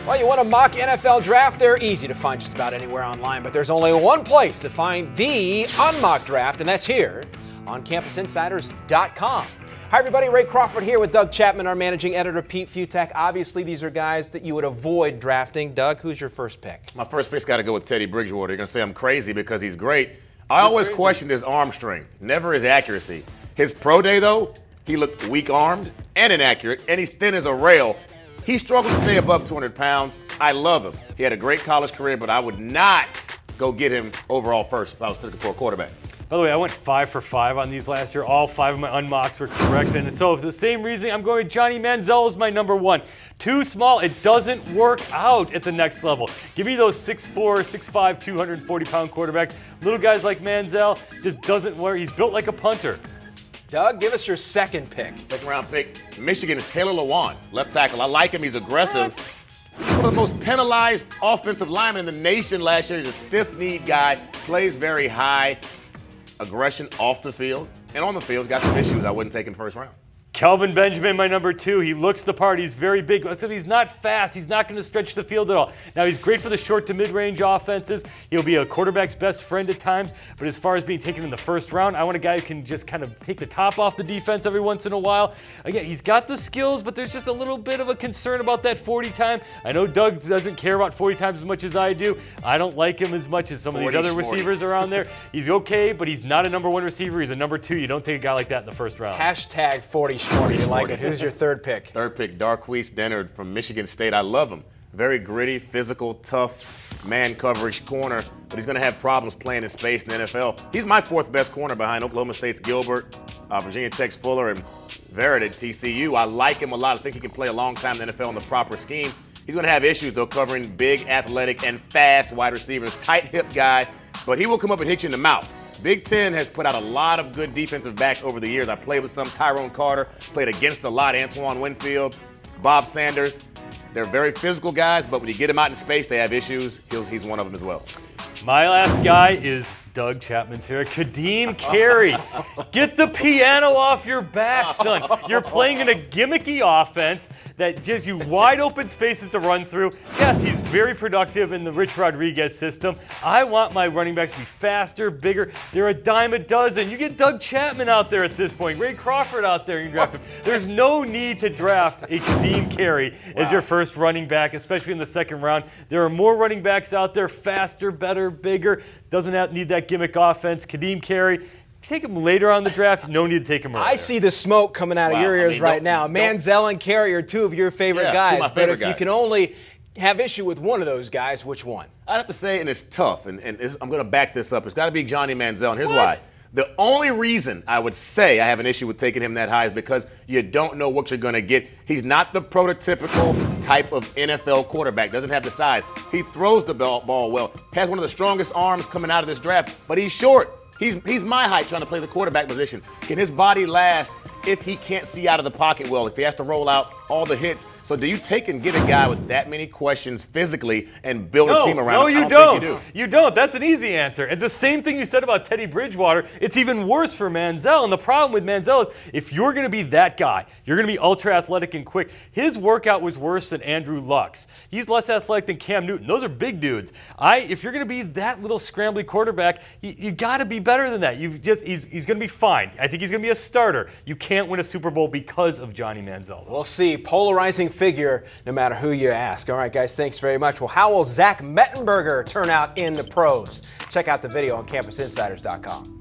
Well, you want to mock NFL draft? They're easy to find just about anywhere online, but there's only one place to find the unmocked draft, and that's here on CampusInsiders.com. Hi, everybody. Ray Crawford here with Doug Chapman, our managing editor, Pete Futak. Obviously, these are guys that you would avoid drafting. Doug, who's your first pick? My first pick's got to go with Teddy Bridgewater. You're going to say I'm crazy because he's great. I always questioned his arm strength, never his accuracy. His pro day, though, he looked weak-armed and inaccurate, and he's thin as a rail. He struggled to stay above 200 pounds. I love him. He had a great college career, but I would not go get him overall first if I was looking for a quarterback. By the way, I went 5 for 5 on these last year. All 5 of my unmocks were correct. And so for the same reason, I'm going with Johnny Manziel as my number 1. Too small. It doesn't work out at the next level. Give me those 6'4", 6'5", 240-pound quarterbacks. Little guys like Manziel just doesn't work. He's built like a punter. Doug, give us your second pick. Second round pick, Michigan is Taylor Lewan, left tackle. I like him. He's aggressive. One of the most penalized offensive linemen in the nation last year. He's a stiff-kneed guy, plays very high. Aggression off the field and on the field. Got some issues. I wouldn't take him first round. Kelvin Benjamin, my number 2. He looks the part. He's very big. Except he's not fast. He's not going to stretch the field at all. Now, he's great for the short to mid-range offenses. He'll be a quarterback's best friend at times. But as far as being taken in the first round, I want a guy who can just kind of take the top off the defense every once in a while. Again, he's got the skills, but there's just a little bit of a concern about that 40 time. I know Doug doesn't care about 40 times as much as I do. I don't like him as much as some of these other receivers around there. He's okay, but he's not a number 1 receiver. He's a number 2. You don't take a guy like that in the first round. Hashtag 40-shorty. You like it. Who's your third pick? Third pick, Darquise Dennard from Michigan State. I love him. Very gritty, physical, tough, man coverage corner, but he's going to have problems playing in space in the NFL. He's my 4th best corner behind Oklahoma State's Gilbert, Virginia Tech's Fuller, and Verrett at TCU. I like him a lot. I think he can play a long time in the NFL in the proper scheme. He's going to have issues, though, covering big, athletic, and fast wide receivers. Tight hip guy, but he will come up and hit you in the mouth. Big Ten has put out a lot of good defensive backs over the years. I played with some. Tyrone Carter, played against a lot. Antoine Winfield, Bob Sanders. They're very physical guys, but when you get them out in space, they have issues. He's one of them as well. My last guy is Doug Chapman's here. Kadeem Carey. Get the piano off your back, son. You're playing in a gimmicky offense that gives you wide open spaces to run through. Yes, he's very productive in the Rich Rodriguez system. I want my running backs to be faster, bigger. They're a dime a dozen. You get Doug Chapman out there at this point, Ray Crawford out there, you draft him. There's no need to draft a Kadeem Carey as your first running back, especially in the second round. There are more running backs out there, faster, better, bigger. Doesn't need that gimmick offense. Kadeem Carey, take him later on the draft. No need to take him earlier. I see the smoke coming out of your ears right now. Manziel and Carey are 2 of your favorite guys. 2 of my favorite but if you can only have issue with one of those guys, which one? I'd have to say, and it's tough, and I'm going to back this up. It's got to be Johnny Manziel, and here's why. The only reason I would say I have an issue with taking him that high is because you don't know what you're going to get. He's not the prototypical type of NFL quarterback. Doesn't have the size. He throws the ball well. Has one of the strongest arms coming out of this draft, but he's short. He's my height trying to play the quarterback position. Can his body last if he can't see out of the pocket well, if he has to roll out all the hits? So do you take and get a guy with that many questions physically and build a team around him? No, you don't. You don't. That's an easy answer. And the same thing you said about Teddy Bridgewater, it's even worse for Manziel. And the problem with Manziel is if you're going to be that guy, you're going to be ultra athletic and quick. His workout was worse than Andrew Luck's. He's less athletic than Cam Newton. Those are big dudes. If you're going to be that little scrambly quarterback, you got to be better than that. He's going to be fine. I think he's going to be a starter. You can't win a Super Bowl because of Johnny Manziel. We'll see. Polarizing figure no matter who you ask. All right, guys, thanks very much. Well, how will Zach Mettenberger turn out in the pros? Check out the video on CampusInsiders.com.